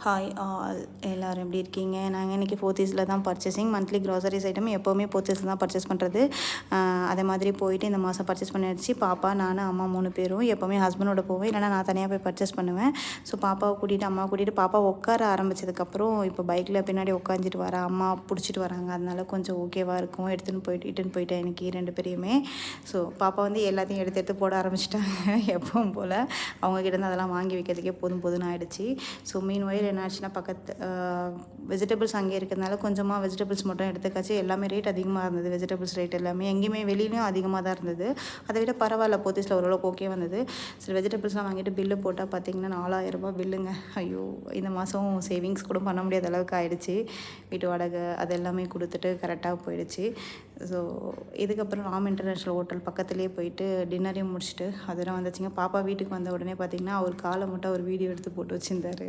Hi all, எல்லோரும் எப்படி இருக்கீங்க? நாங்கள் இன்றைக்கி போத்தீஸில் தான் பர்ச்சேசிங். மந்த்லி க்ராசரிஸ் ஐட்டம் எப்போவுமே போத்தீஸில் தான் பர்ச்சேஸ் பண்ணுறது. அதே மாதிரி போயிட்டு இந்த மாதம் பர்ச்சேஸ் பண்ணிடுச்சு. பாப்பா, நான், அம்மா 3 பேரும். எப்போவுமே ஹஸ்பண்டோட போவேன், இல்லைனா நான் தனியாக போய் பர்ச்சேஸ் பண்ணுவேன். ஸோ பாப்பாவை கூட்டிகிட்டு அம்மாவை கூட்டிகிட்டு பாப்பா உட்கார ஆரம்பித்ததுக்கப்புறம் இப்போ பைக்கில் பின்னாடி உட்காந்துட்டு வரா, அம்மா பிடிச்சிட்டு வராங்க. அதனால கொஞ்சம் ஓகேவாக இருக்கும். இட்டுன்னு போயிட்டேன் இன்றைக்கி 2 பேரையுமே. ஸோ பாப்பா வந்து எல்லாத்தையும் எடுத்து போட ஆரம்பிச்சிட்டாங்க எப்பவும் போல். அவங்கக்கிட்டேருந்து அதெல்லாம் வாங்கி வைக்கிறதுக்கே போதும்னு ஆகிடுச்சு. ஸோ மீன் வயல் என்ன ஆச்சுன்னா, பக்கத்து வெஜிடபிள்ஸ் அங்கே இருக்கிறதுனால கொஞ்சமாக வெஜிடபிள்ஸ் மட்டும் எடுத்துக்காச்சு. எல்லாமே ரேட் அதிகமாக இருந்தது. வெஜிடபிள்ஸ் ரேட் எல்லாமே எங்கேயுமே வெளியிலையும் அதிகமாக தான் இருந்தது. அதை விட பரவாயில்ல, போத்தீஸில் ஓரளவுக்கு ஓகே வந்தது. சரி, வெஜிடபிள்ஸ்லாம் வாங்கிட்டு பில்லு போட்டால் பார்த்தீங்கன்னா 4000 பில்லுங்க. ஐயோ, இந்த மாதம் சேவிங்ஸ் கூட பண்ண முடியாத அளவுக்கு ஆகிடுச்சு. வீட்டு வாடகை அது எல்லாமே கொடுத்துட்டு கரெக்டாக போயிடுச்சு. ஸோ இதுக்கப்புறம் ராம் இன்டர்நேஷ்னல் ஹோட்டல் பக்கத்துலேயே போயிட்டு டின்னரையும் முடிச்சுட்டு அதெல்லாம் வந்துச்சுங்க. பாப்பா வீட்டுக்கு வந்த உடனே பார்த்திங்கன்னா அவர் காலை மட்டும் ஒரு வீடியோ எடுத்து போட்டு வச்சுருந்தாரு.